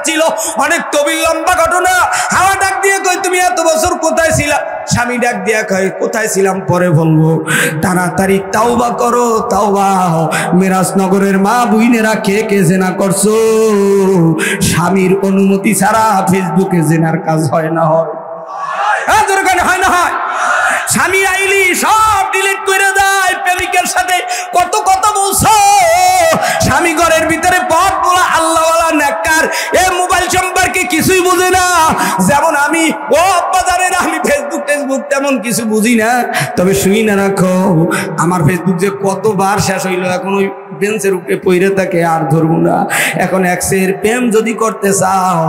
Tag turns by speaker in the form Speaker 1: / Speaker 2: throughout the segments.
Speaker 1: ছিল। অনেক তবিল লম্বা ঘটনা। হাওয়া ডাক দিয়ে কই তুমি এত বছর কোথায় ছিলা? স্বামী ডাক দিয়া কয় কোথায় ছিলাম পরে বলবো, তাড়াতাড়ি তাওবা করো, তাওবা। মিরাজনগরের মা বুইনেরা কে কে জেনা করছো? স্বামীর অনুমতি ছাড়া ফেসবুকে জেনার কাজ হয় না? হয় হয় না? হয়। স্বামী আইলি সব ডিলিট করে দেয়। প্রেমিকের সাথে কত কথা বলছো। স্বামী ঘরের ভিতরে পথ বলা আল্লাহওয়ালা নেককার, এ মোবাইল সম্পর্কে কিছুই বুঝে না। যেমন আমি ও আব্বা জানেন আমি ফেসবুক তেমন কিছু বুঝি না। তবে শুই না রাখো, আমার ফেসবুক যে কতবার শেষ হইলো, এখন ওই বেঞ্চের উপরে পইরে থাকে, আর ধরবো না। এখন এক্সের প্রেম যদি করতে চাও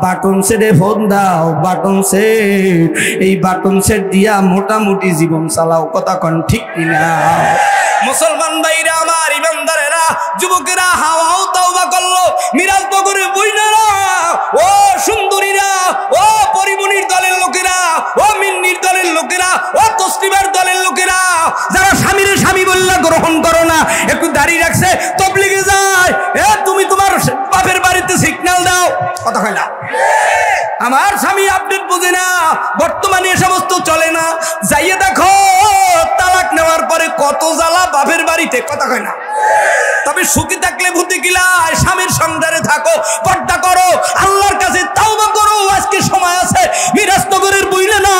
Speaker 1: বাটন সেটে ফোন দাও, বাটন সেট। এই বাটন সেট দিয়া মোটামুটি জীবন চালাও। কথা কন ঠিক কিনা? মুসলমান ভাইরা আমার, ইমানদারেরা, যুবকেরা, হাওয়াও তাওবা করলো। মিরাজনগরে বইনারা, ও সুন্দরীরা, ও পরিমণির দলের লোকেরা, ও মিন্নির দলের লোকেরা, ও তসলিমার দলের লোকেরা, যারা স্বামীর স্বামী বললা গ্রহণ করো না, একটু দাঁড়িয়ে রাখছে তবলিগে যায়, এ তুমি তোমার বাপের বাড়িতে সিগন্যাল দাও। কথা হয় না? আমার স্বামী আপডেট বোঝে না, বর্তমানে এ সমস্ত চলে না। যাইয়ে দেখো তালাক নেওয়ার পরে কত জ্বালা বাপের বাড়িতে। কথা হয় না? তবে সুখী থাকলে ভূতে কিলায়, স্বামীর সংসারে থাকো, পর্দা করো, আল্লাহর কাছে তাওবা করো। আজকে সময় আছে, মিরাজনগরের বইলে না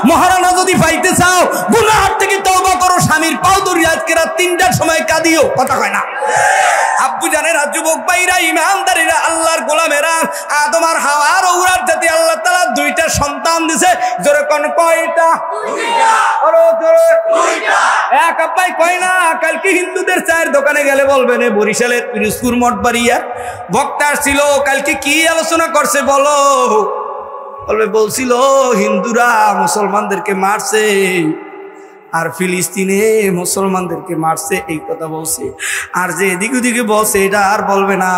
Speaker 1: মহারানা যদি পাইতে চাও গুনাহ থেকে তাওবা করো। স্বামীর পাও ধরি আজকে রাত ৩টার সময় কাঁদিও। কথা হয় না? আব্বু জানেরা, যুবক ভাইরা, ইমানদারেরা, আল্লাহর গোলামেরা, আদম আর হাওয়ার ঔরার জাতি আল্লাহ তাআলা 2টা সন্তান দিয়েছে। জোরে কোন কয়টা? 2টা। আরো জোরে 2টা। এক আব্বাই কয় না, কালকে হিন্দুদের চায়ের দোকানে গেলে বলবেন এ বরিশালের পিরোজপুর মঠবাড়িয়া বক্তা আসছিল, কালকে কি আলোচনা করছে বলো? বলবে বলছিল হিন্দুরা মুসলমানদেরকে মারছে আর ফিলিস্তিনে মুসলমানদেরকে মারছে, এই কথা বলছে। আর যে এদিক ওদিকে বলছে এটা আর বলবে না,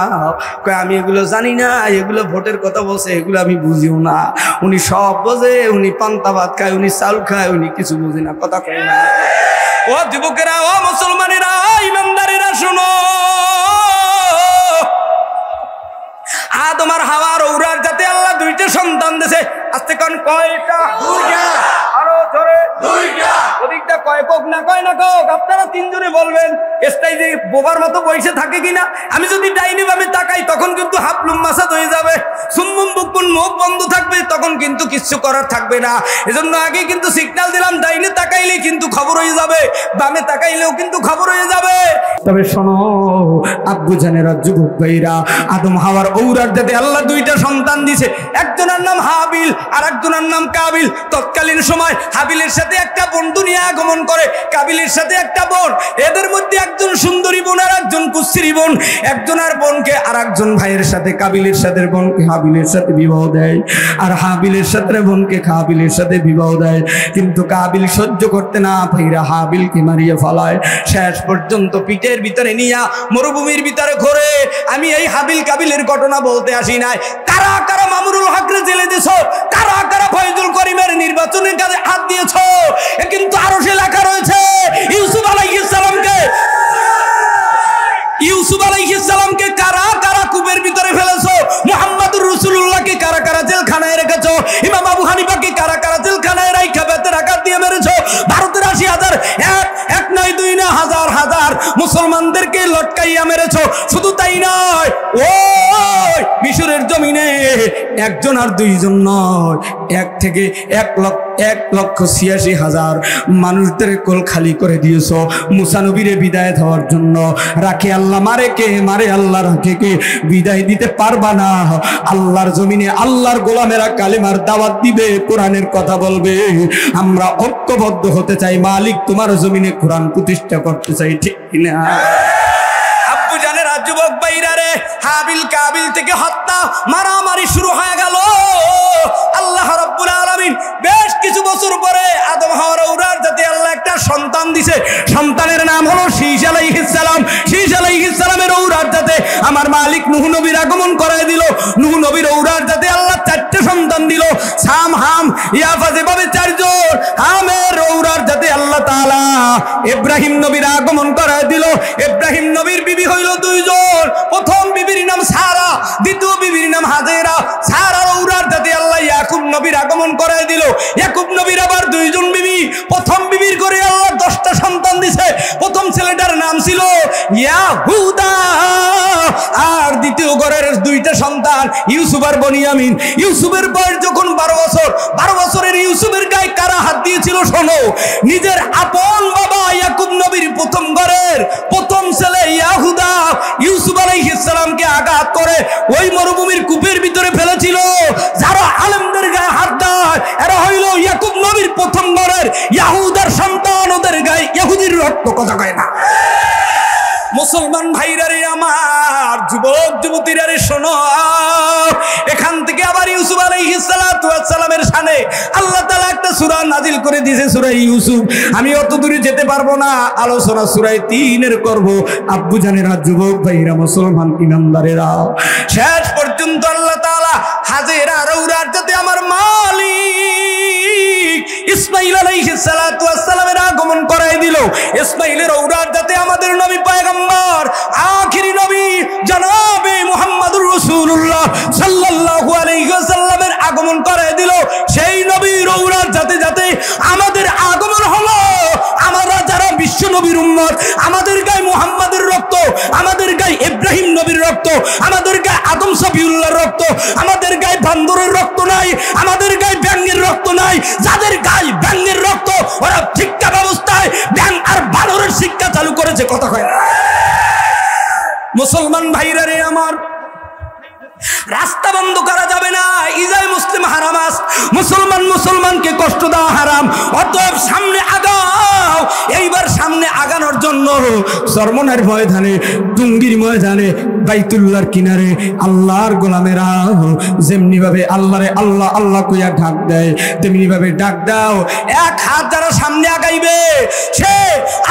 Speaker 1: আমি এগুলো জানি না, এগুলো ভোটের কথা বলছে, এগুলো আমি বুঝিও না। উনি সব বোঝে, উনি পান্তা ভাত খায়, উনি চাল খায়, উনি কিছু বুঝে না। কথা কয় না? ও যুবকেরা, ও মুসলমানেরা, ইমানদারেরা, শোনো, আদম আর হাওয়ার ঔরার জাতে আল্লাহ 2টা সন্তান দিয়েছে। আজকে কোন কয়টা? 2টা। আরো জোরে 2টা। ওদিকটা কয় কোক না কয় না কোক? আপনারা 3 জনে বলবেন। স্টেজে বোবার মতো বসে থাকে কিনা? আমি যদি ডাইনে বামে তাকাই তখন কিন্তু হাফলুম মাসাদ হয়ে যাবে, সুম্মুম বুকুন মুখ বন্ধ থাকবে, তখন কিন্তু কিছু করার থাকবে না। এজন্য আগে কিন্তু সিগন্যাল দিলাম, ডাইনে তাকাইলে কিন্তু খবর হয়ে যাবে, বামে তাকাইলেও কিন্তু খবর হয়ে যাবে। তবে শোনো আব্বু জানেরা, যুবক ভাইরা, আদম হাওয়ার ঔরার জাতে আল্লাহ 2টা সন্তান দিয়েছে। একজনের নাম হাবিল আর একজনের নাম কাবিল। তৎকালীন সময় হাবিলের সাথে একটা বোন দুনিয়া আগমন করে, কাবিলের সাথে একটা বোন। এদের মধ্যে একজন সুন্দরী বোন আর একজন কুচ্ছিরি বোন। একজনের বোনকে আর একজন ভাইয়ের সাথে, কাবিলের সাথে বোনকে হাবিলের সাথে বিবাহ দেয়, আর হাবিলের সাথে বোনকে কাবিলের সাথে বিবাহ দেয়। কিন্তু কাবিল সহ্য করতে না পাইরা হাবিলকে মারিয়ে ফেলায়। শেষ পর্যন্ত পিঠের ভিতরে নিয়া মরুভূমির ভিতরে ঘোরে। আমি এই হাবিল কাবিলের ঘটনা বলতে আসি নাই। কারা কারা মামুনুল হকরে জেলে দিছো, কারা কারা ফয়জুল করিমের নির্বাচনের কাজে হাত দিয়েছো, কিন্তু আরো সে লেখা রয়েছে ইউসুফ আলাইহিস সালামকে কারা কারা কূপের ভিতরে ফেলেছো, মুহাম্মদুর রাসূলুল্লাহকে কারা কারা জেলখানায় রেখেছো, ইমাম আবু হানিফাকে কারা কারা জেলখানায় রাইখা বেতের আঘাত দিয়ে মেরেছো, ভারতের ৮০,০০০ এক নয় দুই না হাজার হাজার মুসলমানদেরকে লটকাইয়া মেরেছো। শুধু তাই নয়, ওই মিশরের জমিনে একজন আর 2 জন নয়, 1 থেকে 1,86,000 মানুষদের কোল খালি করে দিয়েছ মুসা নবীরে বিদায় দেওয়ার জন্য। রাখে আল্লাহ, মারে কে? মারে আল্লাহ, রাখে কে? বিদায় দিতে পারবা না। আল্লাহর জমিনে আল্লাহর গোলামেরা কালেমার দাওয়াত দিবে, কোরআনের কথা বলবে। আমরা ঐক্যবদ্ধ হতে চাই, মালিক তোমার জমিনে কোরআন প্রতিষ্ঠা করতে চাই, ঠিক কিনা? আব্বু জানেরা, যুবক ভাইরা রে, হাবিল কাবিল থেকে হত্যা মারামারি শুরু হয়ে গেল। আল্লাহ রাব্বুল আলামিন বেশ কিছু বছর পরে আদম হাওয়ার ঔরার জাতে আল্লাহ একটা সন্তান দিছে। সন্তানের নাম হলো শীস আলাইহিস সালাম। শীস আলাইহিস সালামের ঔরার জাতে আমার মালিক নূহ নবীর আগমন করায় দিল। নূহ নবীর ঔরার জাতে আল্লাহ 4টে সন্তান দিল। সাম, হাম, ইয়াফাজ, এভাবে 4 জন। হামের ঔরার জাতে আল্লাহ তাআলা তাআলা ইব্রাহিম নবীর আগমন করায় দিল। ইব্রাহিম নবীর বিবি হইল দুইজন। প্রথম বিবির নাম সারা, দ্বিতীয় বিবির নাম হাজেরা। সারার ঔরার জাতি আল্লাহ ইয়াকুব নবীর আগমন করায় দিল। ইয়াকুব নবীর আবার দুইজন বিবি। প্রথম বিবির করে আল্লাহ 10টা সন্তান দিছে। প্রথম ছেলেটার নাম ছিল ইয়াহুদা, আর দ্বিতীয় ঘরের 2টা সন্তান ইউসুফ আর বনিয়ামিন। ইউসুফের বয়স যখন 12 বছর, 12 বছরের ইউসুফের গায়ে কারা হাত দিয়েছিল শোনো। নিজের আপন বাবা ইয়াকুব নবীর প্রথম ঘরের প্রথম ছেলে ইয়াহুদা ইউসুফ আলাইহিস সালামকে আঘাত করে ওই মরুভূমির কূপের ভিতরে ফেলেছিল। যারা আলেমদের গায়ে হাত দেয় এরা হইল ইয়াকুব নবীর প্রথম ঘরের ইয়াহুদার সন্তান, ওদের গায়ে ইহুদির রক্ত কথা কয় না। মুসলমান ভাইরা রে আমার, যুবক যুবতীরা রে শোনো, এখান থেকে আবার ইউসুফ আলাইহিস সালাতু ওয়াস সালামের শানে আল্লাহ তাআলা একটা সূরা নাজিল করে দিয়েছে, সূরা ইউসুফ। আমি অত দূরে যেতে পারবো না, আলোচনা সূরা 3 করব। আব্বু জানেরা, যুবক ভাইরা, মুসলমান ইমানদারেরা, শেষ পর্যন্ত আল্লাহ তাআলা হাজেরা রৌরার যাতে আমার মালিক ইসমাঈল আলাইহিস সালাতু ওয়াস সালামের আগমন করায় দিল। ইসমাঈলের রৌরার যাতে আমাদের নবী পয়গম্বর আখিরি নবী জনাবে মুহাম্মদুর রাসূলুল্লাহ সাল্লাল্লাহু আলাইহি ওয়াসাল্লামের আগমন করায় দিল। সেই নবীর রৌরার যাতে যাতে আমাদের আগমন হলো। আমরা যারা বিশ্ব নবীর উম্মত, আমাদের গায়ে মুহাম্মাদের রক্ত, আমাদের গায়ে ইব্রাহিম নবীর রক্ত, আমাদের গায়ে আদম সফিউল্লাহর রক্ত, আমাদের গায়ে বান্দরের রক্ত নাই, আমাদের গায়ে ব্যাঙের রক্ত নাই। যাদের গায়ে ব্যাঙের রক্ত, ওরা শিক্ষা ব্যবস্থায় ব্যাঙ আর বানরের শিক্ষা চালু করেছে কথা কয় না। মুসলমান ভাইরা রে আমার, রাস্তা বন্ধ করা যাবে না। ইজাই মুসলিম হারামাস, মুসলমানকে কষ্ট দেওয়া হারাম। অতএব সামনে আগাও। এইবার সামনে আগানোর জন্য চরমনার ময়দানে, টুঙ্গির ময়দানে, বাইতুল্লাহর কিনারে আল্লাহর গোলামেরা যেমনি ভাবে আল্লাহরে আল্লাহ আল্লাহ কইয়া ডাক দেয়, তেমনি ভাবে ডাক দাও। এক হাত যারা সামনে আগাইবে সে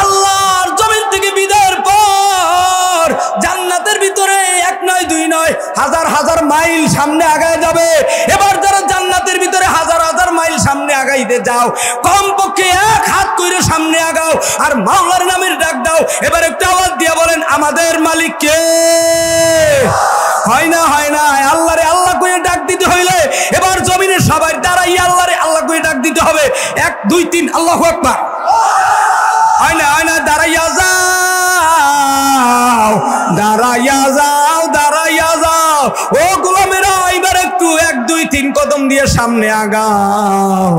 Speaker 1: আল্লাহর জমিন থেকে বিদায়ের পর জান্নাতের ভিতরে 1 নয় 2 নয় হাজার হাজার মাইল সামনে আগায় যাবে। এবার যারা জান্নাতের ভিতরে হাজার হাজার মাইল সামনে আগাইতে যাও, কমপক্ষে 1 হাত কইরে সামনে আগাও আর মাওলার নামের ডাক দাও। এবার একটা আওয়াজ দিয়ে বলেন, আমাদের মালিক কে? হয় না, হয় না। আল্লাহরে আল্লাহ কইরে ডাক দিতে হইলে এবার জমিনে সবাই দাঁড়াই আল্লাহরে আল্লাহ কইরে ডাক দিতে হবে। 1 2 3 আল্লাহু আকবার। হয় না, হয় না। দাঁড়াইয়া যাও, দাঁড়াইয়া যাও, দাঁড়াইয়া যাও। ও গোলামেরা, এবার একটু 1 2 3 কদম দিয়ে সামনে আগাও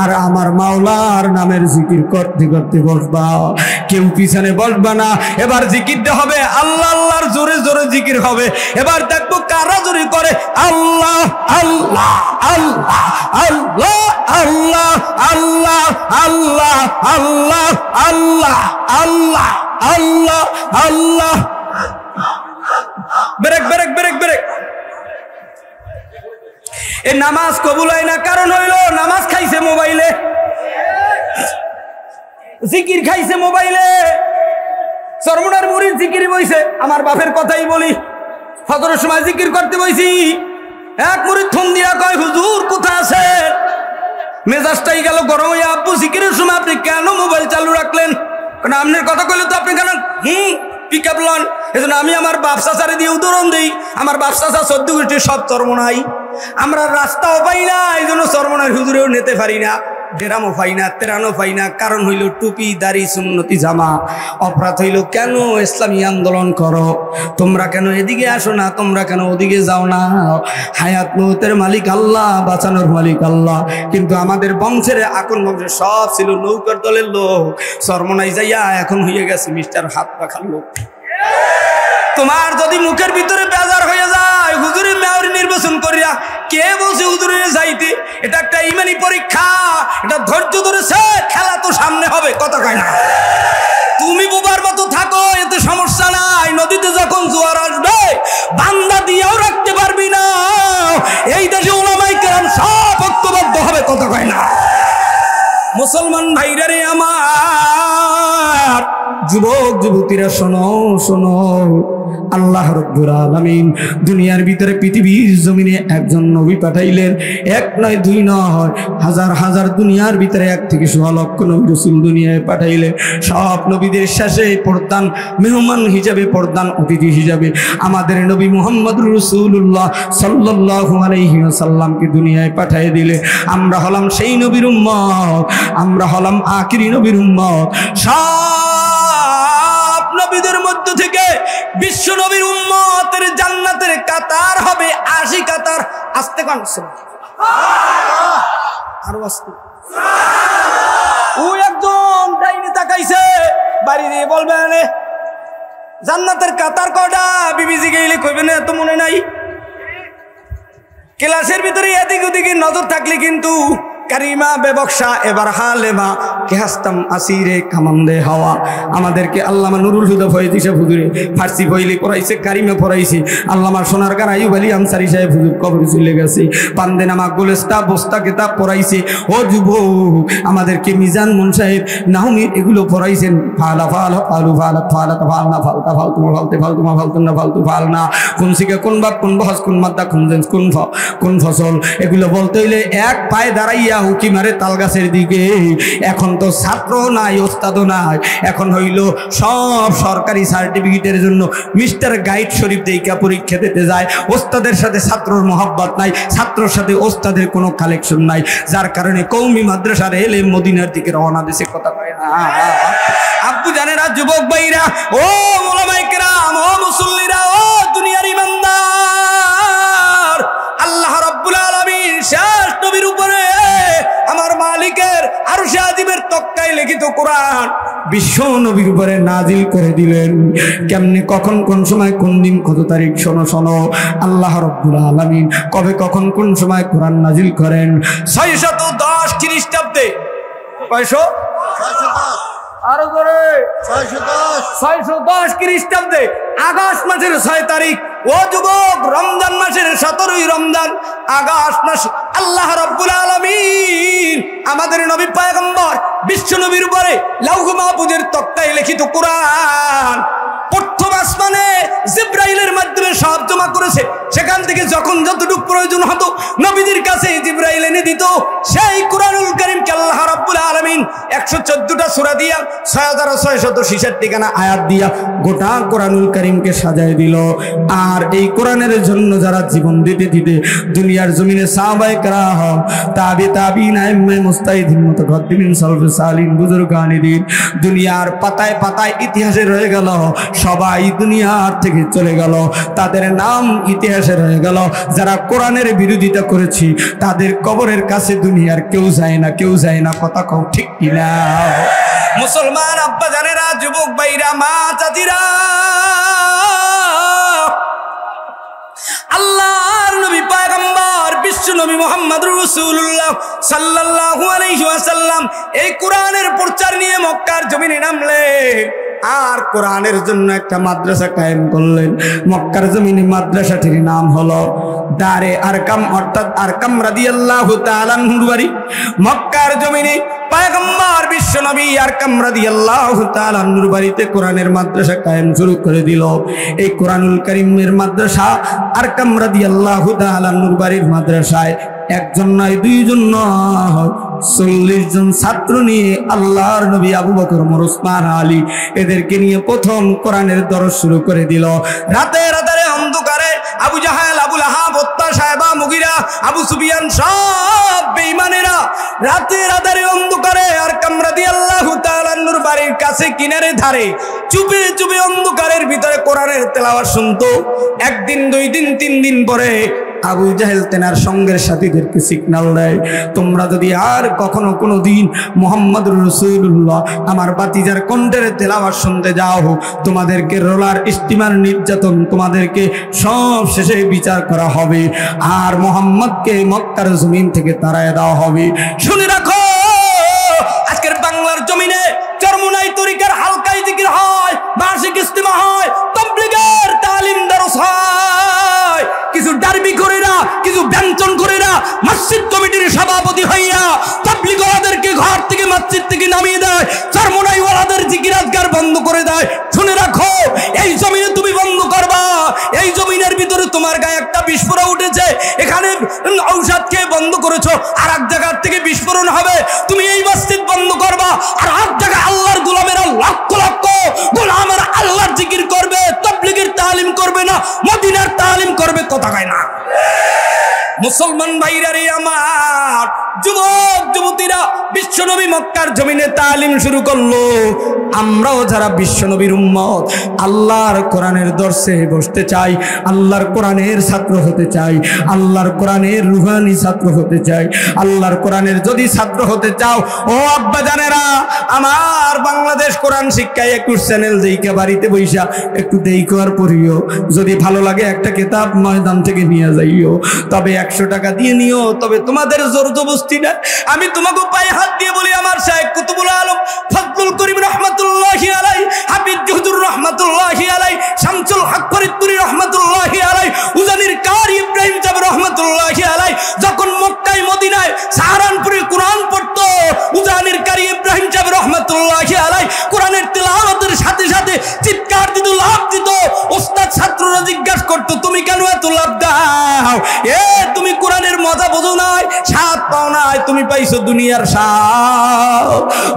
Speaker 1: আর আমার মাওলার নামের জিকির করতে করতে বসবা। কেউ পিছনে বসবা না। এবার জিকিরটা হবে আল্লাহ আল্লাহর জোরে জোরে জিকির হবে। এবার দেখবো কারা জোরে করে Allah Allah Allah Allah Allah Allah Allah Allah Allah Allah Allah Allah. Break break break break. এই নামাজ কবুল হয় না, কারণ হইল নামাজ খাইছে মোবাইলে, জিকির খাইছে মোবাইলে। চরমনার মুরিদ জিকির বইছে। আমার বাপের কথাই বলি, ফজরের সময় জিকির করতে বইছি, এক মুরিদ ফোন দিয়া কয়, হুজুর কোথায় আছে? মেজাজটাই গেল গরম হয়ে। আব্বু জিকিরের সময় আপনি কেন মোবাইল চালু রাখলেন? কারণ আপনার কথা কইলে তো আপনি কেন পিক আপ লন। এজন্য আমি আমার বাপসা চারে দিয়ে উদাহরণ দিই। আমার বাপসা চা 14 গোষ্ঠীর সব চরমনাই। আমরা রাস্তাও পাই না, এই জন্য চরমনার হুজুরেও নিতে পারি না, ডেরামও পাই না, তেরানো পাই না। কারণ হইল টুপি দাড়ি সুন্নতি জামা। অপরাধ হইল কেন ইসলামী আন্দোলন করো? তোমরা কেন এদিকে আসো না? তোমরা কেন ওদিকে যাও না? হায়াত মৌতের মালিক আল্লাহ, বাঁচানোর মালিক আল্লাহ। কিন্তু আমাদের বংশের আকন বংশের সব ছিল নৌকার দলের লোক। চরমনাই যাইয়া এখন হয়ে গেছে মিস্টার হাত পাখার লোক। তোমার যদি মুখের ভিতরে বেজার হয়ে যায়, হুজুরের মেয়র নির্বাচন করিয়া কে বলছে হুজুরের যাইতে? এটা একটা ইমানি পরীক্ষা, এটা ধৈর্য ধরেছে। খেলা তো সামনে হবে, কথা কয় না। তুমি বোবার মতো থাকো, এতে সমস্যা নাই। নদীতে যখন জোয়ার আসবে বান্দা দিয়েও রাখতে পারবি না। এই দেশে উলামায়ে কেরাম সব ঐক্যবদ্ধ হবে, কথা কয় না। মুসলমান ভাইরা রে আমার, যুবক যুবতীরা শোনো শোনো, আল্লাহ রাব্বুল আলামিন দুনিয়ার ভিতরে পৃথিবীর জমিনে একজন নবী পাঠাইলেন। এক নয় দুই নয়, হাজার হাজার দুনিয়ার ভিতরে 1 থেকে 1.5 লক্ষ নবী রাসূল দুনিয়ায় পাঠাইলেন। সব নবীদের শেষে প্রধান মেহমান হিসাবে, প্রধান অতিথি হিসাবে আমাদের নবী মুহাম্মদুর রাসূলুল্লাহ সাল্লাল্লাহু আলাইহি ওয়াসাল্লামকে দুনিয়ায় পাঠিয়ে দিলে। আমরা হলাম সেই নবীর উম্মত, আমরা হলাম আখিরি নবীর উম্মত। সব নবীদের মধ্য থেকে বিশ্ব নবীর উম্মতের জান্নাতের কাতার হবে 80 কাতার। আস্তে কান আর আস্তে। ও একজন ডাইনে তাকাইছে, বাড়ি দিয়ে বলবেন জান্নাতের কাতার কটা? বিবিজি গেলে কইবেন এত মনে নাই। ক্লাসের ভিতরে এদিক ওদিকে নজর থাকলে কিন্তু কারিমা বেবকশা এবার হালেমা কে হাস্তাম আসিরে কামান্দে হাওয়া। আমাদেরকে আল্লামা নুরুল হুদা ফয়েজি সাহেব হুজুরে ফার্সি বইলি পড়াইছে, কারিমা পড়াইছে। আল্লামা সোনারগাঁ আইয়ুব আলী আনসারী সাহেব হুজুর কবরে চলে গেছে। পান্দে নামা গুলেস্তা বস্তা কিতাব পড়াইছে। ও যুবক, আমাদেরকে মিজান মুন সাহেব নাহমি এগুলো পড়াইছেন। ফালা ফালা ফালু ফালা ফালা ফালনা ফালতা ফালতু ফালতে ফালতু মা ফালতু না ফালতু ফালনা, কোন শিখে কোন বাপ কোন বহস কোন মাদ্দা কোন জেন্স কোন ফসল, এগুলো বলতে হইলে এক পায়ে দাঁড়াইয়া উকি মারে তাল গাছের দিকে। এখন তো ছাত্র নাই, ওস্তাদও নাই, এখন হইল সব সরকারি সার্টিফিকেটের জন্য মিস্টার গাইড শরীফ দেইকা পরীক্ষা দিতে যায়। ওস্তাদের সাথে ছাত্রর মোহাব্বত নাই, ছাত্রর সাথে ওস্তাদের কোনো কালেকশন নাই, যার কারণে কওমি মাদ্রাসার এলে মদিনার দিকে রওনা দিছে। কথা কয় না আব্বু জানেরা, যুবক ভাইরা, ও ওলামায়ে কেরাম, ও মুসল্লিরা, ও দুনিয়ার ইমানদার, আল্লাহ রাব্বুল আলামিন শেষ নবীর উপরে আমার মালিকের আরশে আজিমের তক্তায় লিখিত কোরআন বিশ্ব নবীর উপরে নাজিল করে দিলেন। কেমনে, কখন, কোন সময়, কোন দিন, কত তারিখ? শোনো শোনো, আল্লাহ রাব্বুল আলামিন কবে, কখন, কোন সময় কোরআন নাজিল করেন? 610 খ্রিস্টাব্দে। কয়শো? আরো করে 610 খ্রিস্টাব্দে আগস্ট মাসের 6 তারিখ। ও যুবক, রমজান মাসের 17ই রমজান, আগস্ট মাস, আল্লাহ রাব্বুল আলামিন আমাদের নবী পয়গম্বর বিশ্ব নবীর উপরে লৌহ মাহফুজের তক্তায় লিখিত কোরআন প্রথম আসমানে জিবরাইলের মাধ্যমে সব জমা করেছে। সেখান থেকে যখন যতটুকু প্রয়োজন হতো নবীদের কাছে জিবরাইল এনে দিত। সেই কোরআনুল কারীমকে আল্লাহ রাব্বুল আলামিন 114টা সূরা দিয়া 6666 খানা আয়াত দিয়া গোটা কোরআনুল কারীমকে সাজায় দিল। আর এই কোরআনের জন্য যারা জীবন দিতে দিতে দুনিয়ার জমিনে সাহাবায়ে কেরাম, তাবিঈন, আইম্মায়ে মুজতাহিদিন, মুতাকাদ্দিমিন, সালফে সালিহিন, বুজুরগানে দ্বীন দুনিয়ার পাতায় পাতায় ইতিহাসে রয়ে গেল। সবাই দুনিয়ার থেকে চলে গেল, তাদের নাম ইতিহাসে রয়ে গেল। যারা কোরআনের বিরোধিতা করেছি তাদের কবরের কাছে দুনিয়ার কেউ যায় না, কেউ যায় না। কথা কও ঠিক কিনা? মুসলমান আব্বা জানেরা, যুবক ভাইরা, মা চাচিরা, আল্লাহর নবী পয়গম্বর বিশ্ব নবী মুহাম্মদুর রাসূলুল্লাহ সাল্লাল্লাহু আলাইহি ওয়াসাল্লাম এই কোরআনের প্রচার নিয়ে মক্কার জমিনে নামলেন। আর কোরআনের জন্য একটা মাদ্রাসা কায়েম করলেন। মক্কার জমিনে মাদ্রাসাটির নাম হলো দারে আরকাম, অর্থাৎ আরকাম রাদিয়াল্লাহু তাআলা আনহুর বাড়ি। মক্কার জমিনে পয়গম্বর বিশ্ব নবী আরকাম রাদিয়াল্লাহু তাআলা আনহুর বাড়িতে কোরআনের মাদ্রাসা কায়েম শুরু করে দিল। এই কোরআনুল কারীমের মাদ্রাসা আরকাম রাদিয়াল্লাহু তাআলা আনহুর বাড়ির মাদ্রাসায় একজন নয়, দুইজন নয়, 40 জন ছাত্র নিয়ে আল্লাহর নবী আবু বকর, ওমর, ওসমান, আলী এদেরকে নিয়ে প্রথম কোরআনের দরস শুরু করে দিল। রাতে রাতে অন্ধকারে আবু জাহেল, আবু লাহাব, উতবা, সায়বা, মুগিরা, আবু সুফিয়ান সব বেঈমানেরা রাতে রাতে অন্ধকারে আরকাম রাদিয়াল্লাহু তাআলা আনহুর বাড়ির কাছে কিনারে ধারে চুপে চুপে অন্ধকারের ভিতরে কোরআনের তেলাওয়াত শুনতো। একদিন, 2 দিন, 3 দিন পরে আবু জাহেল তেনার সঙ্গের সাথীদেরকে সিগন্যাল দেয়, তোমরা যদি আর কখনো কোনো দিন মুহাম্মদুর রাসূলুল্লাহ আমার বাতিজার কণ্ঠের তেলাওয়াত শুনতে যাও, তোমাদেরকে রোলার স্টিমার নির্যাতন, তোমাদেরকে সব শেষে বিচার করা হবে আর মুহাম্মদকে মক্কার জমিন থেকে তাড়ায় দেওয়া হবে। শুনে রাখো, আজকের বাংলার জমিনে চরমুনাই তরিকার হালকাই জিকির হয়, বার্ষিক ইজতিমা হয়, তাবলীগের তালিম দরস হয়, কিছু ডারবি করে না, কিছু ব্যঞ্জন করে না, মসজিদ কমিটির সভাপতি হইয়া তাবলীগওয়ালাদেরকে ঘর থেকে মসজিদ থেকে নামিয়ে দেয়, চরমোনাইওয়ালাদের জিকির আজকার বন্ধ করে দেয়। শুনে রাখো, এই জমিনে তুমি বন্ধ করবা, এই জমিনের ভিতরে তোমার গায়ে একটা বিস্ফোরণ উঠেছে, এখানে ঔষধ খেয়ে বন্ধ করেছো, আর এক জায়গার থেকে বিস্ফোরণ হবে, তুমি এই মসজিদ বন্ধ করবা, আর এক জায়গায় আল্লাহর গোলামেরা লক্ষ লক্ষ গোলামেরা আল্লাহর জিকির করবে, তাবলীগের তালিম করবে না, মদিনার তালিম করবে। কথা কয় না? মুসলমান ভাইরা রে আমার, যুবক যুবতীরা, বিশ্বনবী মক্কার জমিনে তালিম শুরু করলো। আমরাও যারা বিশ্বনবীর উম্মত, আল্লাহর কোরআনের দর্শে বসতে চাই, আল্লাহর কোরআনের ছাত্র হতে চাই, আল্লাহর কোরআনের রুহানি ছাত্র হতে চাই। আল্লাহর কোরআনের যদি ছাত্র হতে চাও, ও আব্বা জানেরা আমার, বাংলাদেশ কোরআন শিক্ষা 21 চ্যানেল দেইকা বাড়িতে বইসা একটু দেইকো আর পড়িও, যদি ভালো লাগে একটা কিতাব ময়দান থেকে নিয়ে যাইও, তবে 100 টাকা দিয়ে নিও, তবে তোমাদের জোর জবরদস্তি না। আমি তোমাকে পায়ে হাত দিয়ে বলি, আমার শায়েখ কুতুবুল আলম ফজলুল করিম রহমাতুল্লাহি আলাইহি, হাফিজ হুজুর রহমাতুল্লাহি আলাইহি, শামসুল হক ফরিদপুরি রহমাতুল্লাহি আলাইহি, উজানির কারি ইব্রাহিম সাহেব রহমাতুল্লাহি আলাইহি যখন মক্কায় মদিনায় সাহারানপুরে কোরআন পড়তো, উজানির কারি ইব্রাহিম সাহেব রহমাতুল্লাহি আলাইহি কোরআনের তেলাওয়াতের সাথে সাথে চিৎকার দিত, লাভ দিত। ওস্তাদ ছাত্ররা জিজ্ঞাসা করতো, তুমি কেন এত লাভ দাও? তুমি কোরআনের মজা বোঝো নাই, স্বাদ পাও নাই, তুমি পাইছো দুনিয়ার স্বাদ।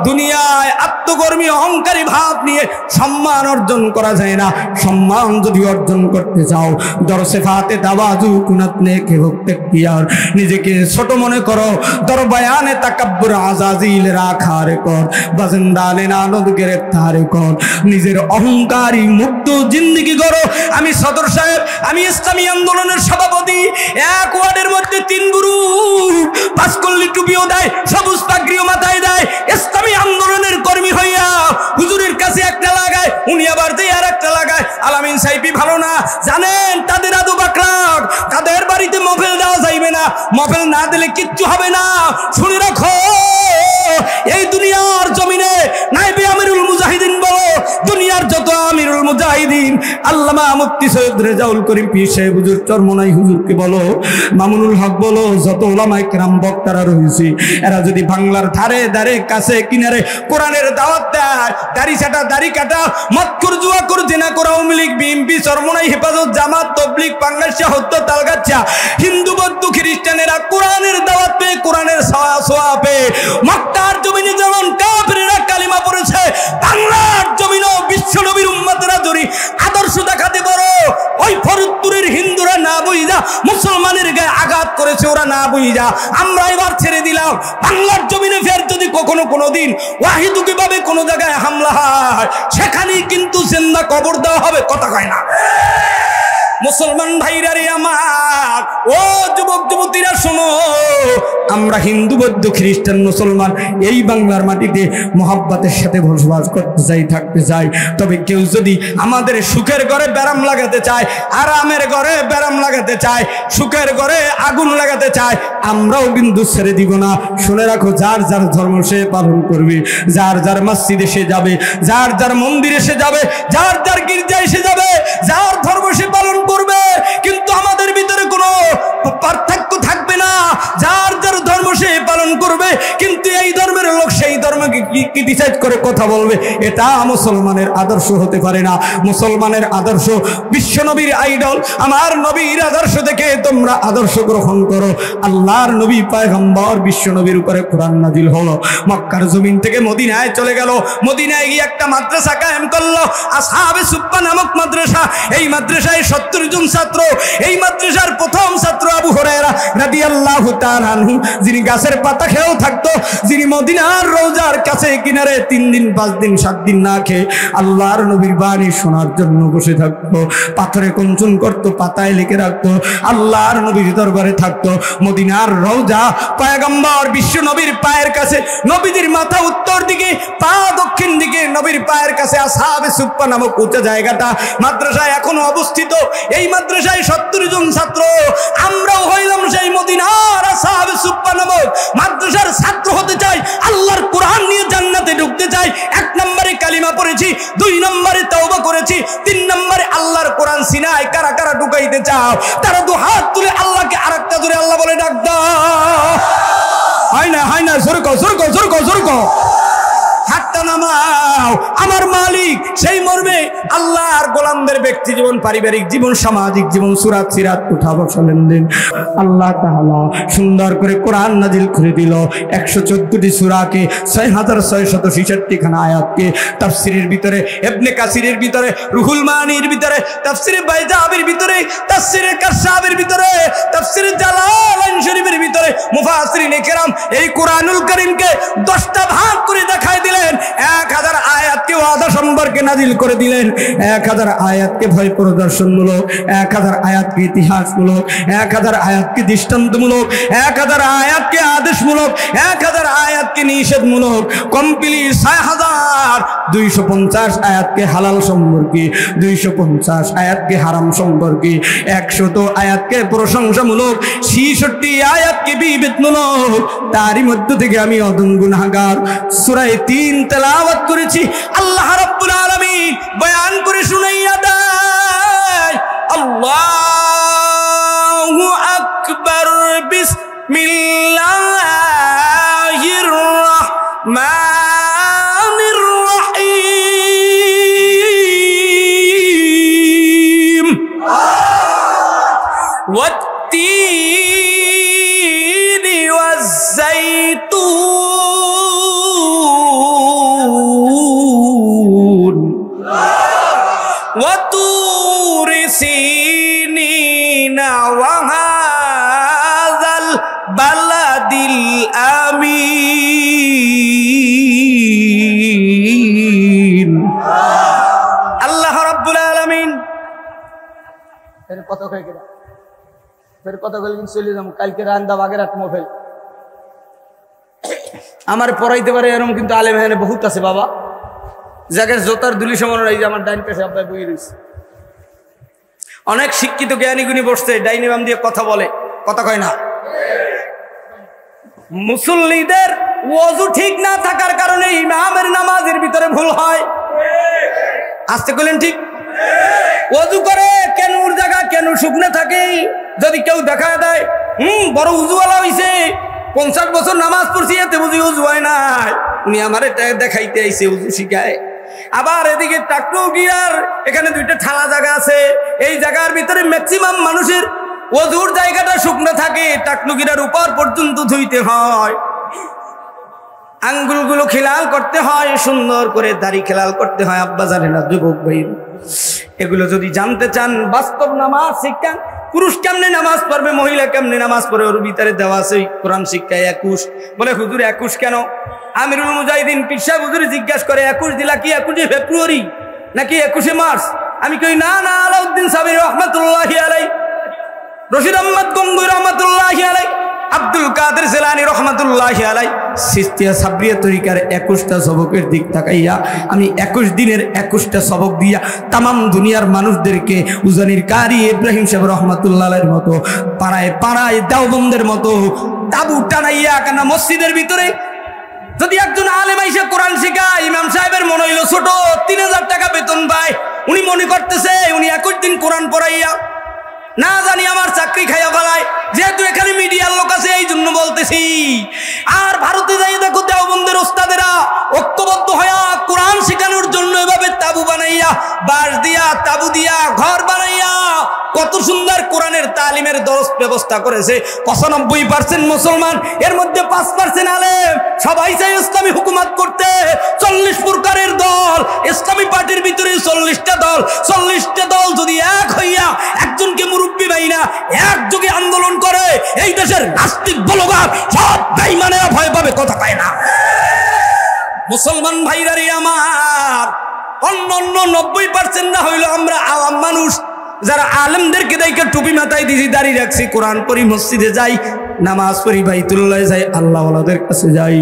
Speaker 1: দুনিয়ায় আত্মকর্মী অহংকারী ভাব নিয়ে সম্মান অর্জন করা যায় না। সম্মান যদি অর্জন করতে চাও, দরসে ফাতে তাওয়াজু কুনাত নেকে ভক্তে কিয়ার, নিজেকে ছোট মনে করো, দর বয়ানে তাকাব্বুর আজাজিল রাখারে কর, বাজিন্দালে নানদ গ্রেফতারে কর, নিজের অহংকারী মুক্ত জিন্দেগি করো। আমি সদর সাহেব, আমি ইসলামী আন্দোলনের সভাপতি, এক ওয়ার্ডের মধ্যে 3 গ্রুপ, 5 কল্লি টুপিও দেয়, সবুজ পাগড়িও মাথায় দেয়, ইসলামী আন্দোলনের কর্মী হইয়া হুজুরের কাছে একটা লাগায়, উনি আবার দেয় আর একটা লাগায়। আলামিন সাহেবই ভালো না, জানেন তাদের আদব আখলাক, তাদের বাড়িতে মফেল দেওয়া যাইবে না, মফেল না দিলে কিচ্ছু হবে না। শুনে রাখো, এই দুনিয়ার জমিনে নাইবে আমিরুল মুজাহিদিন বলো, দুনিয়ার যত আমিরুল মুজাহিদিন, আল্লামা মুফতি সৈয়দ রেজাউল করিম পীর সাহেব হুজুর, চরমোনাই হুজুরকে বলো, মামুনুল হক বলো, যত উলামায়ে কেরাম বক্তারা রয়েছে, এরা যদি বাংলার ধারে ধারে কাছে কিনারে কোরআনের দাওয়াত দেয়, দাড়ি ছাটা দাড়ি কাটা, মদখোর জুয়াখোর জিনাখোর আওয়ামী লীগ বিএনপি চরমোনাই হেফাজত জামাত তবলিগ পাঙ্গাসিয়া হত্যা তালগাছা হিন্দু বৌদ্ধ খ্রিস্টানেরা কোরআনের দাওয়াত পেয়ে, কোরআনের সোয়া পেয়ে মক্কার জমিনে যেমন কাফেরেরা কালিমা পড়েছে, বাংলার জমিনেও বিশ্বনবীর উম্মতেরা যদি আদর্শ দেখাতে পারো, ওই ফরিদপুরের হিন্দুরা না বুঝা মুসলমানের গায়ে আঘাত করেছে, ওরা না বুঝা আমরা এবার ছেড়ে দিলাম। বাংলার জমিনে ফের যদি কখনো কোনোদিন ওয়াহিদুকি ভাবে কোনো জায়গায় হামলা হয়, সেখানেই কিন্তু জিন্দা কবর দেওয়া হবে। কথা কয় না? মুসলমান ভাইরা রে আমার, ও যুবক যুবতীরা শোনো, আমরা হিন্দু বৌদ্ধ খ্রিস্টান মুসলমান এই বাংলার মাটিতে মহব্বতের সাথে বসবাস করতে চাই, থাকতে চাই। তবে কেউ যদি আমাদের সুখের ঘরে ব্যারাম লাগাতে চায়, আরামের ঘরে ব্যারাম লাগাতে চায়, সুখের ঘরে আগুন লাগাতে চায়, আমরাও কিন্তু ছেড়ে দিব না। শুনে রাখো, যার যার ধর্ম সে পালন করবে, যার যার মসজিদে সে যাবে, যার যার মন্দিরে সে যাবে, যার যার গির্জায় সে যাবে, যার ধর্ম সে পালন করবে, কিন্তু আমাদের ভিতরে কোনো পার্থক্য থাকবে না। যার যার ধর্ম সে পালন করবে, কিন্তু এই ধর্মের লোক সেই ধর্মকে ক্রিটিসাইজ করে কথা বলবে, এটা মুসলমানের আদর্শ হতে পারে না। মুসলমানের আদর্শ বিশ্বনবীর আইডল, আমার নবীর আদর্শ থেকে তোমরা আদর্শ গ্রহণ করো। আল্লাহর নবী পয়গম্বর বিশ্বনবীর উপরে কোরআন নাজিল হলো, মক্কার জমিন থেকে মদিনায় চলে গেল, মদিনায় গিয়ে একটা মাদ্রাসা কায়েম করলো, আসহাবে সুফফা নামক মাদ্রাসা। এই মাদ্রাসায় 70 জন ছাত্র। এই মাদ্রাসার প্রথম ছাত্র আবু হুরায়রা রাদিয়াল্লাহু তাআলা আনহু, যিনি গাছের পাতা খেয়েও থাকতো, যিনি মদিনার রওজার কাছে কিনারে 3 দিন 5 দিন 7 দিন না খেয়ে আল্লাহর নবীর বাণী শোনার জন্য বসে থাকতো, পাথরে কুঞ্চন করতো, পাতায় লিখে রাখতো, আল্লাহর নবীর দরবারে থাকতো। মদিনার রওজা পয়গম্বর বিশ্ব নবীর পায়ের কাছে, নবীদের মাথা উত্তর দিকে, পা দক্ষিণ দিকে, নবীর পায়ের কাছে আসহাবে সুফফা নামক উঁচু জায়গাটা মাদ্রাসায় এখনো অবস্থিত। এই মাদ্রাসায় 70 জন ছাত্র। আমরাও হইলাম সেই মদিনার আসহাবে সুফফা নামক মাদ্রাসার ছাত্র হতে চাই, আল্লাহর কোরআন নিয়ে জান্নাতে ঢুকতে চাই। 1 নম্বরে কালিমা পড়েছি, 2 নম্বরে তওবা করেছি, 3 নম্বরে আল্লাহর কোরআন সিনায় কারা কারা ঢুকাইতে চাও, তারা 2 হাত তুলে আল্লাহকে আরেকটা ধরে আল্লাহ বলে ডাক দাও। হয় না জোর কর হাতটা নামাও। আমার মালিক সেই মর্মে আল্লাহর গোলামদের ব্যক্তি জীবন, পারিবারিক জীবন, সামাজিক জীবন, সুরাত সিরাত উঠা বসালেন দিন। আল্লাহ তাআলা সুন্দর করে কোরআন নাজিল করে দিল। 114টি সূরাকে 6666 খানা আয়াতকে তাফসীরের ভিতরে, ইবনে কাসিরের ভিতরে, রুহুল মানির ভিতরে, তাফসীরে বাইজাবির ভিতরে, তাফসীরে কাশাফের ভিতরে, তাফসীরে জালালাইন শরীফের ভিতরে মুফাসসিরিনে কেরাম এই কোরআনুল কারীমকে 10টা ভাগ করে দেখায় দিলেন। 1000 আয়াতকে ওয়াদা সম্পর্কে নাজিল করে দিলেন, 1000 আয়াতকে ভয় প্রদর্শনমূলক, 1000 আয়াতকে ইতিহাসমূলক, 1000 আয়াতকে দৃষ্টান্তমূলক, 1000 আয়াতকে আদেশমূলক, 1000 আয়াতকে নিষেধমূলক, কমপ্লিট 6250 আয়াতকে হালাল সম্পর্কে, 250 আয়াতকে হারাম সম্পর্কে, 100 আয়াতকে প্রশংসামূলক, 66 আয়াতকে বিবেচনামূলক। তারই মধ্য থেকে আমি অদম গুনাহগার সূরা 3 তেলাওয়াত করেছি। আল্লাহ রাব্বুল আলামিন বয়ান করে শুনাইয়া দেয়, আল্লাহু আকবার, বিসমিল্লাহির রাহমানির রহিম, ওয়াত-তিনি ওয়াজ-জাইতুন, وطور سينين وهذا البلد الأمين। আল্লাহ রাব্বুল আলামিন এর কত কয় কিনা ফের কত গলিন চলে যাম কালকে রান্দা বাগের আট মোফেল আমার পড়াইতে পারে এরকম কিন্তু আলেম এখানে বহুত আছে বাবা। জায়গায় জোতার দুলি সমান এই যে আমার ডাইন পাশে আব্বাই বই রয়েছে, অনেক শিক্ষিত জ্ঞানী গুণী বসছে, ডাইনি বাম দিয়ে কথা বলে, কথা কয় না। মুসল্লিদের ওযু ঠিক না থাকার কারণে ইমামের নামাজের ভিতরে ভুল হয়। আসতে কইলেন ঠিক? ওযু করে কেন ওর জায়গা কেন শুকনো থাকে, যদি কেউ দেখা দেয় বড় উজুওয়ালা হইছে, 50 বছর নামাজ পড়ছি, এতে বুঝি উজু হয় নাই, উনি আমার এটা দেখাইতে আইছে উজু শিখায়। আবার এদিকে টাকলুগিয়ার এখানে 2টা ঠালা জায়গা আছে, এই জায়গার ভিতরে ম্যাক্সিমাম মানুষের ওযুর জায়গাটা শুকনো থাকে, টাকলুগিরার উপর পর্যন্ত ধুইতে হয়, আঙ্গুলগুলো খিলাল করতে হয়, সুন্দর করে দাড়ি খেলাল করতে হয়। আব্বা জানে না যুবক ভাই, এগুলো যদি জানতে চান বাস্তব নামাজ শিক্ষা, পুরুষ কেমনে নামাজ পড়বে, মহিলা কেমনে নামাজ পড়ে, ওর ভিতরে দেওয়া আছে কোরআন শিক্ষায় 21। বলে হুজুর 21 কেন? আমিরুল মুজাহিদিন পীর সাহেব হুজুর জিজ্ঞাসা করে 21 দিলা কি 21 ফেব্রুয়ারি নাকি 21 মার্চ? আমি কই না না, আলাউদ্দিন সাবির রহমাতুল্লাহি আলাইহি, রশিদ আহমদ গঙ্গুই রহমাতুল্লাহি আলাইহি, আব্দুল কাদের জিলানী রহমাতুল্লাহি আলাইহি, সিস্তিয়া সাবরিয়া তরিকার 21টা সবকের দিক তাকাইয়া আমি 21 দিনের 21টা সবক দিয়া তামাম দুনিয়ার মানুষদেরকে উজানির কারি ইব্রাহিম সাহেব রহমাতুল্লাহ আলাইহির মতো পাড়ায় পাড়ায় দেওবন্দের মতো তাবু টানাইয়া কেন মসজিদের ভিতরে যদি একজন আলেম আইসা কোরআন শিখায়, ইমাম সাহেবের মনে হইল ছোট, 3000 টাকা বেতন পায়, উনি মনে করতেছে উনি 21 দিন কোরআন পড়াইয়া না জানি আমার চাকরি খাইয়া ফেলায়। যেহেতু এখানে মিডিয়ার লোক আছে এই জন্য বলতেছি। আর ভারতে যাই দেখো দেওবন্দের ওস্তাদেরা ঐক্যবদ্ধ হইয়া কোরআন শেখানোর জন্য এভাবে তাবু বানাইয়া, বাঁশ দিয়া তাবু দিয়া ঘর বানাইয়া কত সুন্দর কোরআনের তালিমের দরস ব্যবস্থা করেছে। 95% মুসলমান, এর মধ্যে 5% আলেম, সবাই চাই ইসলামী হুকুমত করতে। 40 প্রকারের দল, ইসলামী পার্টির ভিতরে 40টা দল, 40টা দল যদি এক হইয়া একজনকে মুরব্বী বাইনা একযোগে আন্দোলন করে, এই দেশের নাস্তিক বলগার সব বেঈমানেরা ভয় পাবে, কথা পায় না। মুসলমান ভাইরারে আমার, অন্য 90% না হইল আমরা আওয়াম মানুষ যারা আলেমদেরকে দেখে টুপি মাথায় দিছি, দাঁড়িয়ে রাখছি, কোরআন পড়ি, মসজিদে যাই, নামাজ পড়ি, বাইতুল্লাহ যাই, আল্লাহওয়ালাদের কাছে যাই।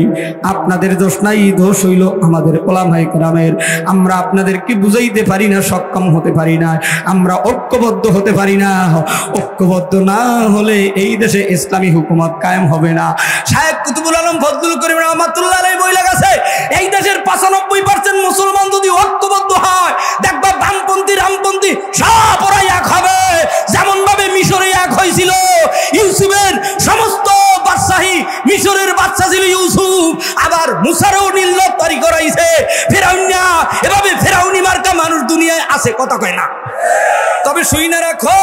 Speaker 1: আপনাদের দোষ নাই, দোষ হইল আমাদের ওলামায়ে কেরামের। আমরা আপনাদেরকে বুঝাইতে পারি না, সক্ষম হতে পারি না, আমরা ঐক্যবদ্ধ হতে পারি না। ঐক্যবদ্ধ না হলে এই দেশে ইসলামী হুকুমত কায়েম হবে না। শায়েখ কুতুবুল আলম ফজলুল করিম রহমাতুল্লাহ আলাইহি বইলা গেছে, এই দেশের 95% মুসলমান যদি ঐক্যবদ্ধ হয়, দেখবা বামপন্থী রামপন্থী সব ওরা এক হবে। যেমন ভাবে মিশরে এক হয়েছিল, ইউসুফের সমস্ত বাদশাহী মিশরের বাদশা মুসারও নীল তৈরি করাইছে ফেরাউন না। এভাবে ফেরাউনি মার্কা মানুষ দুনিয়ায় আছে, কথা কয় না। তবে শুই না রাখো,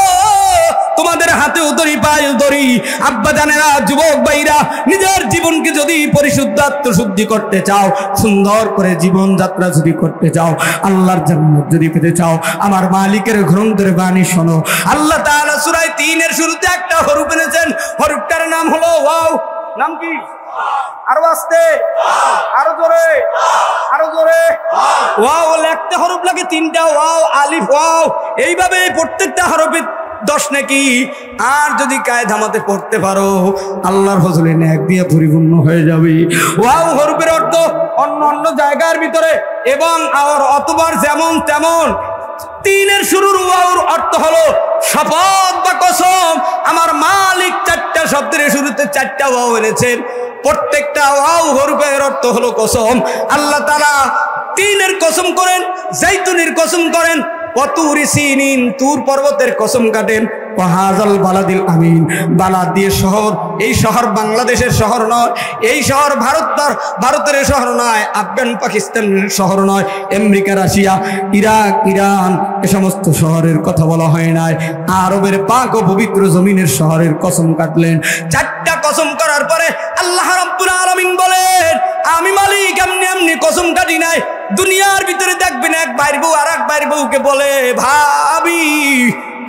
Speaker 1: তোমাদের হাতেও দড়ি পায়েও দড়ি। আব্বা জানেরা, যুবক ভাইরা, নিজের জীবনকে যদি পরিশুদ্ধ আত্মশুদ্ধি করতে চাও, সুন্দর করে জীবন যাত্রা যদি করতে চাও, আল্লাহর জান্নাত যদি পেতে চাও, আমার মালিকের গ্রন্থের বাণী শোনো। আল্লাহ তাআলা সূরা 3 শুরুতে একটা হরফ এনেছেন, হরফটার নাম হলো ওয়াও। নাম কি? আরো আস্তে, আরো জোরে, আরো জোরে। ওয়াও লিখতে হরফ লাগে 3টা, ওয়াও, আলিফ, ওয়াও। এইভাবে প্রত্যেকটা হরফে 10 নাকি। আর যদি কায়দা মতে পড়তে পারো, আল্লাহর ফজলে নেক দিয়ে পরিপূর্ণ হয়ে যাবে। ওয়াও হরফের অর্থ অন্য অন্য জায়গার ভিতরে এবং আর অতবার যেমন তেমন। 3 শুরুর ওয়াওর অর্থ হলো শপথ বা কসম। আমার মালিক 4টা শব্দের শুরুতে 4টা ওয়াও এনেছেন। প্রত্যেকটা ওয়াও হরফের অর্থ হলো কসম। আল্লাহ তাআলা 3 কসম করেন, জাইতুনের কসম করেন, ওয়াতুরি সিনিন, তুর পর্বতের কসম কাটেন, ওয়াহাজাল বালাদিল আমিন, বালাদ দিয়ে শহর। এই শহর বাংলাদেশের শহর নয়, এই শহর ভারতের শহর নয়, আফগান পাকিস্তানের শহর নয়, আমেরিকা, রাশিয়া, ইরাক, ইরান, এ সমস্ত শহরের কথা বলা হয় নাই। আরবের পাক ও পবিত্র জমিনের শহরের কসম কাটলেন। 4টা কসম করার পরে আল্লাহ রাব্বুল আলামিন বলেন, আমি মালিক এমনি এমনি কসম কাটি নাই। দুনিয়ার ভিতরে দেখবেন এক ভাইয়ের বউ আর এক ভাইয়ের বউকে বলে, ভাবি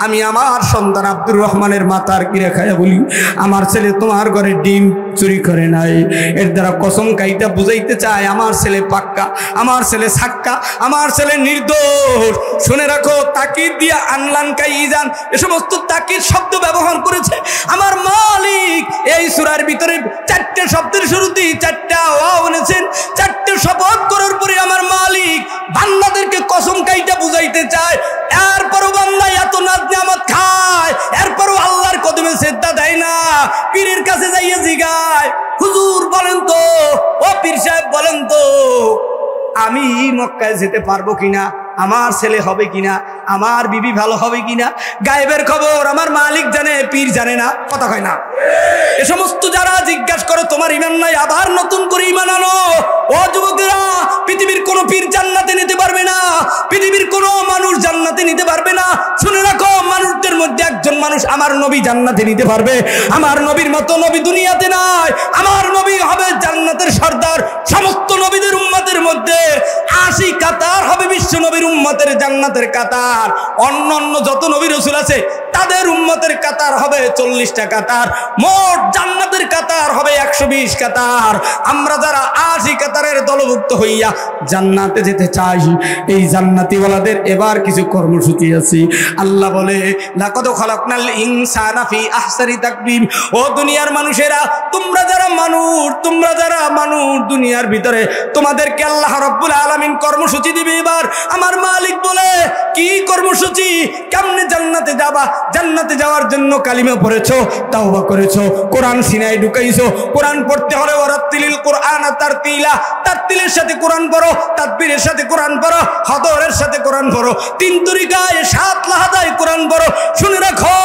Speaker 1: আমি আমার সন্তান আব্দুর রহমানের মাথার কিরে খায়া বলি, আমার ছেলে তোমার ঘরে ডিম চুরি করে নাই। এর দ্বারা কসম কাইটা বুঝাইতে চায় আমার ছেলে পাক্কা, আমার ছেলে সাক্কা, আমার ছেলে নির্দোষ। শুনে রাখো, তাকিদ দিয়া আনলান কাইজান, এ সমস্ত তাকিদ শব্দ ব্যবহার করেছে আমার মালিক। এই সূরার ভিতরে 4টে শব্দের শুরুতেই 4টা ওয়াও এনেছেন। 4টে শপথ করার পরে আমার মালিক বান্দাদেরকে কসম কাইটা বুঝাইতে চায়। এরপরও বান্দা এত নাজ নিয়ামত খায়, এরপরও আল্লাহর কদমে সেজদা দেয় না। পীরের কাছে যাইয়ে জিগায়, হুজুর বলেন তো, ও পীর সাহেব বলেন তো, আমি মক্কায় যেতে পারবো কিনা, আমার ছেলে হবে কিনা, আমার বিবি ভালো হবে কিনা। গায়েবের খবর আমার মালিক জানে, পীর জানে না, কথা হয় না। এ সমস্ত যারা জিজ্ঞাসা করো তোমার ইমান নাই, আবার নতুন করে ইমান আনো। ও যুবকেরা, পৃথিবীর কোনো পীর জান্নাতে নিতে পারবে না, পৃথিবীর কোনো মানুষ জান্নাতে নিতে পারবে না। শুনে রাখো, মানুষদের মধ্যে একজন মানুষ আমার নবী জান্নাতে নিতে পারবে। আমার নবীর মতো নবী দুনিয়াতে নাই। আমার নবী হবে জান্নাতের সর্দার। সমস্ত নবীদের উম্মতের মধ্যে 80 কাতার হবে বিশ্ব নবীর উম্মতের জান্নাতের কাতার। অন্য অন্য যত নবী রাসূল আছে তাদের উম্মতের কাতার হবে 40টা কাতার। মোট জান্নাতের কাতার হবে 120 কাতার। আমরা যারা 80 কাতারের দলভুক্ত হইয়া জান্নাতে যেতে চাই, এই জান্নাতীওয়ালাদের এবার কিছু কর্মসূচি আছে। আল্লাহ বলে, লাকাদ খালাকনাল ইনসানা ফি আহসানি তাকবীম। ও দুনিয়ার মানুষেরা, তোমরা যারা মানুষ দুনিয়ার ভিতরে, তোমাদেরকে আল্লাহ রাব্বুল আলামিন কর্মসূচি দিবে। এবার আমার মালিক বলে, কি কর্মসূচি? কেমনে জান্নাতে যাবা? জান্নাতে যাওয়ার জন্য কালিমা পড়েছো, তাওবা করেছো, কোরআন সিনায় ঢুকাইছো। কোরআন পড়তে হলে ওয়ারাত্তিলিল কোরআন তারতিলা, তারতিলের সাথে কোরআন পড়ো, তাকবীরের সাথে কোরআন পড়ো, হদরের সাথে কোরআন পড়ো, 3 তরিকায় 7 লাহাজায় কোরআন পড়ো। শুনে রাখো,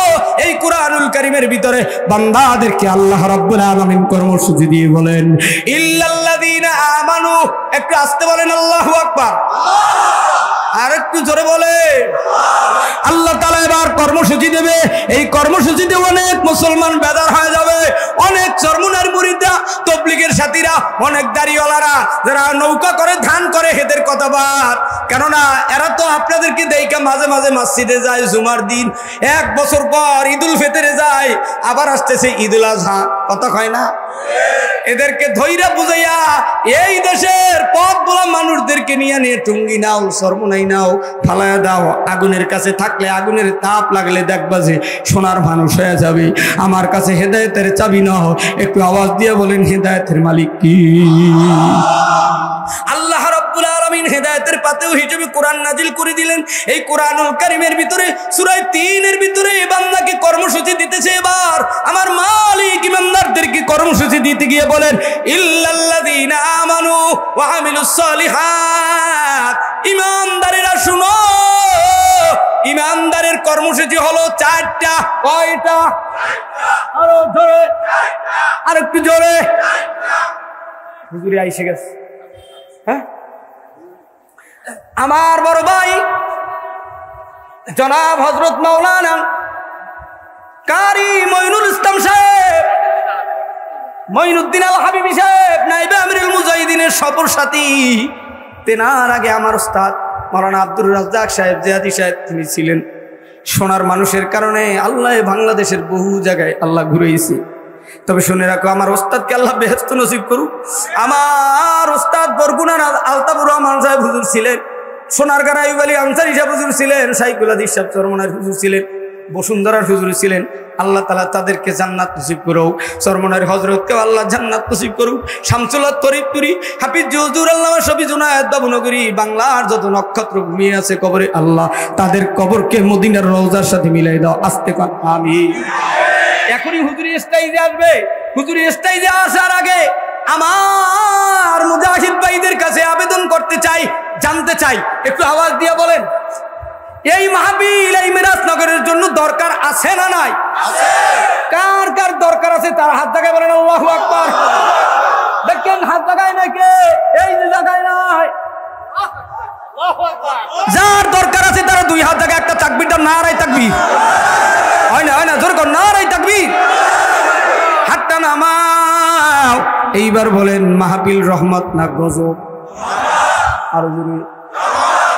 Speaker 1: এই কোরআনুল কারীমের ভিতরে বান্দাদেরকে আল্লাহ রাব্বুল আলামিন কর্মসূচি দিয়ে বলেন, ইল্লাল্লাযীনা আমানু। একটু আস্তে বলেন আল্লাহু আকবার। আর একটু জোরে বলে। আল্লাহ তাআলা এবার কর্মসূচি দেবে। এই কর্মসূচিতে অনেক মুসলমান বেদার হয়ে যাবে, অনেক চরমুনার মুরিদরা, তবলিগের সাথীরা, অনেক দাড়িওয়ালারা যারা নৌকা করে ধান করে, এদের কথাবাদ। কেননা এরা তো আপনাদেরকে দেইকা মাঝে মাঝে মসজিদে যায় জুমার দিন, 1 বছর পর ঈদুল ফিতরে যায়, আবার আসতেছে ঈদুল আজহা, কথা কয় না। এদেরকে ধৈর্য বুঝাইয়া এই দেশের পথ বলা মানুষদেরকে নিয়ে টুঙ্গি নাও, সরমুনাই নাও, ফালায়া দাও। আগুনের কাছে থাকলে, আগুনের তাপ লাগলে দেখবা যে সোনার মানুষ হয়ে যাবে। আমার কাছে হেদায়েতের চাবি নাও। একটু আওয়াজ দিয়ে বলেন, হেদায়েতের মালিক কি? আল্লাহ রাব্বুল আলামিন হেদায়েতের পাতেও হিসেবে কোরআন নাজিল করে দিলেন। এই কোরআনুল কারীমের ভিতরে সূরা 3 ভিতরে এই বান্দাকে কর্মসূচি দিতেছে। এবার আমার মালিক ইমানদারদেরকে কর্মসূচি দিতে গিয়ে বলেন, ইল্লাল্লাযীনা আমানু ওয়া আমিলুস সালিহাত। ইমানদারেরা শুনো, ইমানদারের কর্মসূচি হলো 4টা। কয়টা? আরো জোরে, আর একটু জোরে। হুজুরে আইসে গেছে। হ্যাঁ, আমার বড় ভাই জনাব হযরত মাওলানা কারি মঈনুল ইসলাম সাহেব, মঈনুদ্দিন আল হাবিবি সাহেব, নাইবে আমিরুল মুজাহিদিনের সফর সাথী, তেনার আগে আমার ওস্তাদ মাওলানা আব্দুর রাজ্জাক সাহেব জিয়াদি সাহেব তিনি ছিলেন। সোনার মানুষের কারণে আল্লাহ বাংলাদেশের বহু জায়গায় আল্লাহ ঘুরেইছে। তবে শুনে রাখো, আমার ওস্তাদকে আল্লাহ বেহেশত নসিব করুক। আমার ওস্তাদ বরগুনার আলতাফুর রহমান সাহেব হুজুর ছিলেন, সোনারগাঁর আইয়ুব আলী আনসারী সাহেব হুজুর ছিলেন, শাইখুল হাদিস সাহেব চরমনার হুজুর ছিলেন, বসুন্ধরার হুজুর ছিলেন। আল্লাহ তাআলা তাদেরকে জান্নাত নসিব করুক। চরমনার হযরতকেও আল্লাহ জান্নাত নসিব করুক। শামসুল্লাহ ফরিদপুরি, হাফিজ হুজুর আল্লামা শফি জুনায়েদ বাবুনগরী, বাংলার যত নক্ষত্র ঘুমিয়ে আছে কবরে, আল্লাহ তাদের কবরকে মদিনার রওজার সাথে মিলাই দাও। আস্তে কর আমিন। এখনই হুজুরি স্টেজে আসবে। হুজুরি স্টেজে আসার আগে আমার মুজাহিদ ভাইদের কাছে আবেদন করতে চাই, জানতে চাই, একটু আওয়াজ দিয়ে বলেন, এই মাহফিল, এই মিরাজনগরের জন্য দরকার আছে না নাই? কার কার দরকার আছে তার হাত জায়গায় বলেন আল্লাহু আকবার। দেখেন হাত জায়গায় নাকি? এই যে জায়গায় নাই। যার দরকার আছে তারা দুই হাত জায়গায় একটা তাকবীরটা নারায়ে তাকবীর। হয় না জোর কর, নারায়ে তাকবীর। হাতটা নামাও। এইবার বলেন মাহফিল রহমত না গজব? আর